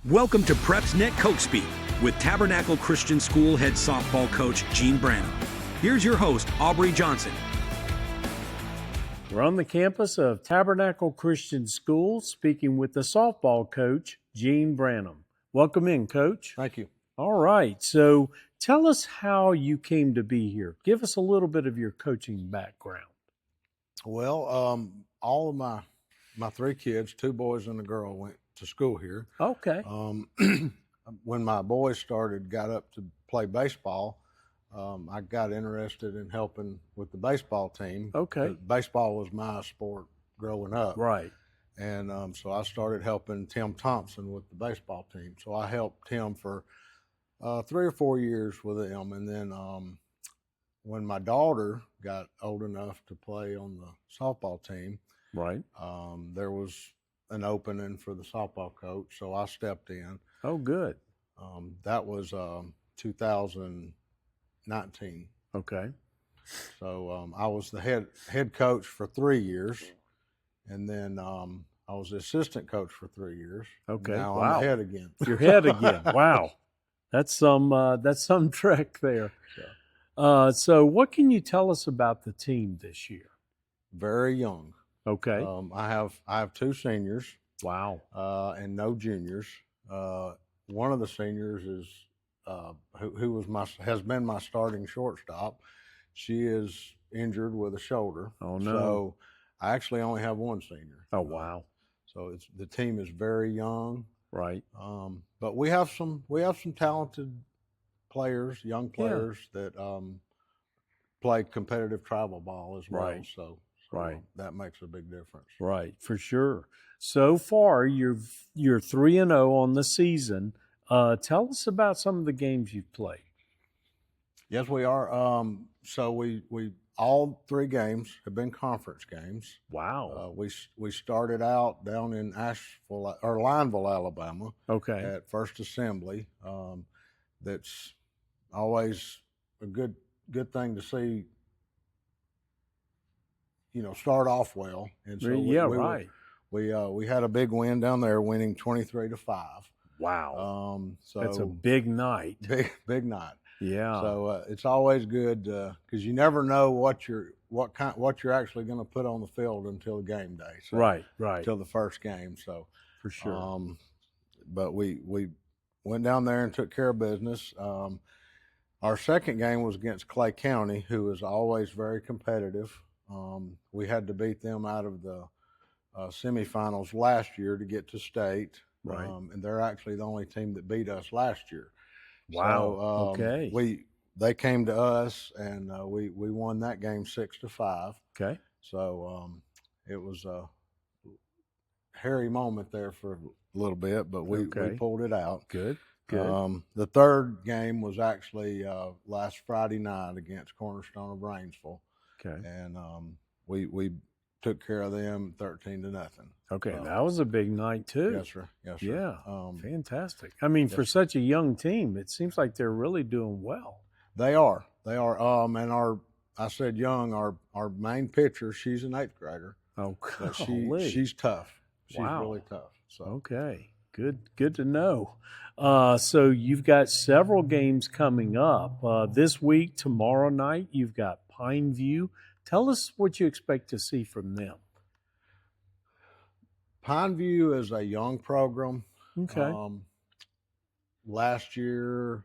Welcome to PrepsNet Coach Speak with Tabernacle Christian School head softball coach Gene Branham. Here's your host, Aubrey Johnson. We're on the campus of Tabernacle Christian School speaking with the softball coach, Gene Branham. Welcome in, Coach. Thank you. All right, so tell us how you came to be here. Give us a little bit of your coaching background. Well, all of my three kids, two boys and a girl, went to school here. Okay. When my boys got up to play baseball, I got interested in helping with the baseball team. Okay. Baseball was my sport growing up. Right. And so I started helping Tim Thompson with the baseball team. So I helped Tim for 3 or 4 years with him. And then when my daughter got old enough to play on the softball team, right, there was an opening for the softball coach, so I stepped in. Oh, good. That was 2019. Okay. So I was the head coach for 3 years, and then I was the assistant coach for 3 years. Okay. Now wow. I'm the head again. You're head again. Wow. That's some trick there. So what can you tell us about the team this year? Very young. Okay. I have 2 seniors. Wow. And no juniors. One of the seniors is who has been my starting shortstop. She is injured with a shoulder. Oh no. So I actually only have 1 senior. Oh wow. So the team is very young. Right. But we have some talented players, young players that play competitive travel ball as well. Right. So right. That makes a big difference. Right, for sure. So far, you're 3-0 on the season. Tell us about some of the games you've played. Yes, we are. So we all 3 games have been conference games. Wow. We started out down in Lineville, Alabama. Okay. At First Assembly. That's always a good thing to see. Start off well, and so we had a big win down there, winning 23-5. Wow. So that's a big night. Big night. Yeah. So it's always good because you never know what you're actually going to put on the field until game day. So, right. Until the first game. So for sure. But we went down there and took care of business. Our second game was against Clay County, who is always very competitive. We had to beat them out of the semifinals last year to get to state. Right. And they're actually the only team that beat us last year. Wow. So, okay. They came to us, and we won that game 6-5. Okay. So it was a hairy moment there for a little bit, but we pulled it out. Good. Good. The third game was actually last Friday night against Cornerstone of Rainsville. Okay. And we took care of them 13-0. Okay, that was a big night too. Yes, sir. Yes, sir. Yeah. Fantastic. I mean, for such a young team, it seems like they're really doing well. They are. And I said young. Our main pitcher, she's an 8th grader. Oh, but she's tough. She's really tough. So okay, good to know. So you've got several games coming up this week. Tomorrow night, you've got Pineview. Tell us what you expect to see from them. Pineview is a young program. Okay. Last year,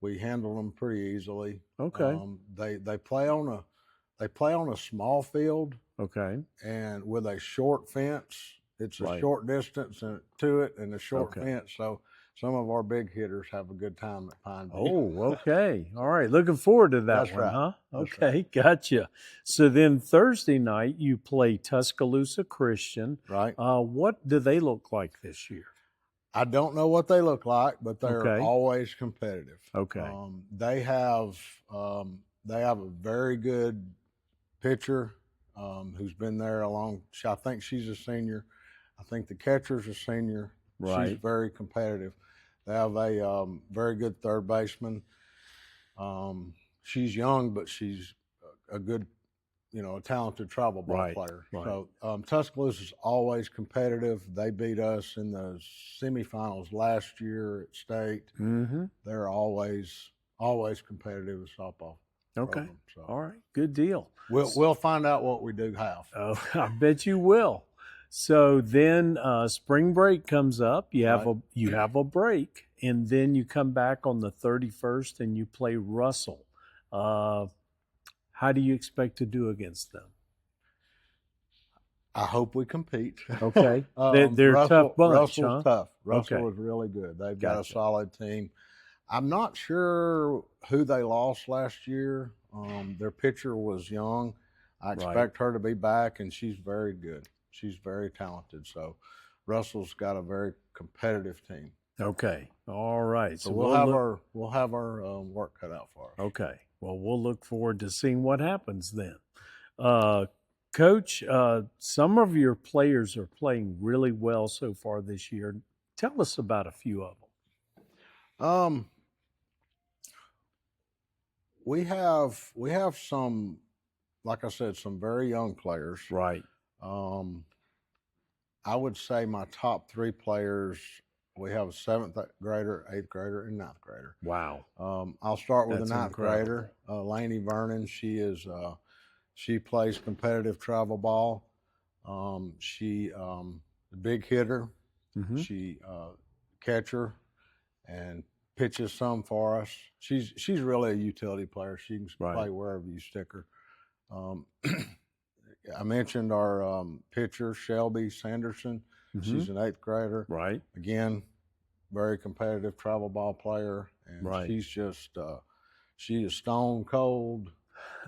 we handled them pretty easily. Okay. They play on a small field. Okay. And with a short fence, it's a short distance to it and a short fence. So some of our big hitters have a good time at Pineview. Oh, okay. All right. Looking forward to that. That's one, right. Huh? Okay, right. Gotcha. So then Thursday night, you play Tuscaloosa Christian. Right. What do they look like this year? I don't know what they look like, but they're always competitive. Okay. They have a very good pitcher who's been there a long. I think she's a senior. I think the catcher's a senior. Right. She's very competitive. They have a very good third baseman. She's young, but she's a good a talented travel ball Right, player. right. So Tuscaloosa is always competitive. They beat us in the semifinals last year at state. Mm-hmm. They're always competitive with softball. Okay. Program, so. All right. Good deal. We'll find out what we do have. Oh, I bet you will. So then spring break comes up. You have a break, and then you come back on the 31st and you play Russell. How do you expect to do against them? I hope we compete. Okay. They're a tough bunch, Russell's tough. Russell is Okay. really good. They've got a Gotcha. solid team. I'm not sure who they lost last year. Their pitcher was young. I expect her to be back, and she's very good. She's very talented. So Russell's got a very competitive team. Okay. All right. So we'll have our work cut out for us. Okay. Well, we'll look forward to seeing what happens then. Coach, some of your players are playing really well so far this year. Tell us about a few of them. We have some, like I said, some very young players. Right. I would say my top 3 players, we have a 7th grader, 8th grader, and 9th grader. Wow. I'll start with That's the 9th incredible. grader, Lainey Vernon. She plays competitive travel ball. She a big hitter. Mm-hmm. She catcher and pitches some for us. She's really a utility player. She can play wherever you stick her. I mentioned our pitcher, Shelby Sanderson. Mm-hmm. She's an 8th grader. Right. Again, very competitive travel ball player. And she's just, she is stone cold.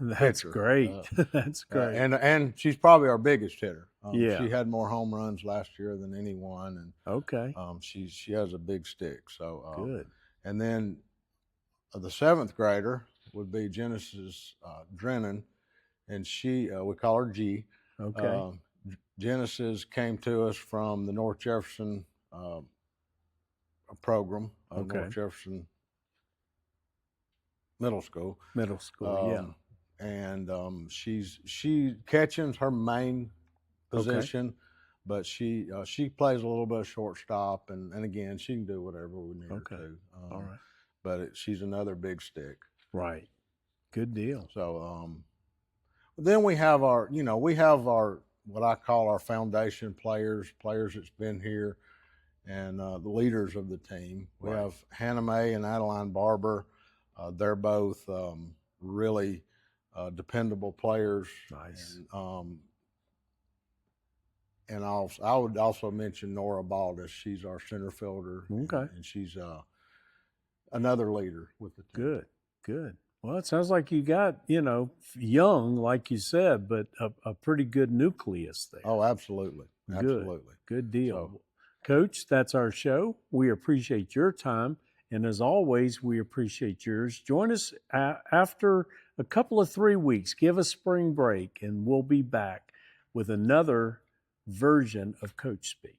That's pitcher. great. That's great. And she's probably our biggest hitter. Yeah. She had more home runs last year than anyone. And okay. She has a big stick. So good. And then the 7th grader would be Genesis Drennan. And we call her G. Okay. Genesis came to us from the North Jefferson program, North Jefferson Middle School. Middle school, yeah. And catching's her main position, but she plays a little bit of shortstop, and again, she can do whatever we need her to. All right. But she's another big stick. Right. Good deal. So then we have our what I call our foundation players that's been here, and the leaders of the team. We have Hannah Mae and Adeline Barber. They're both really dependable players. Nice. And I would also mention Nora Baldus. She's our center fielder. Okay. And she's another leader with the team. Good. Well, it sounds like you got, young, like you said, but a pretty good nucleus there. Oh, absolutely. Absolutely. Good deal. So, Coach, that's our show. We appreciate your time. And as always, we appreciate yours. Join us after a couple of 3 weeks. Give us spring break, and we'll be back with another version of Coach Speak.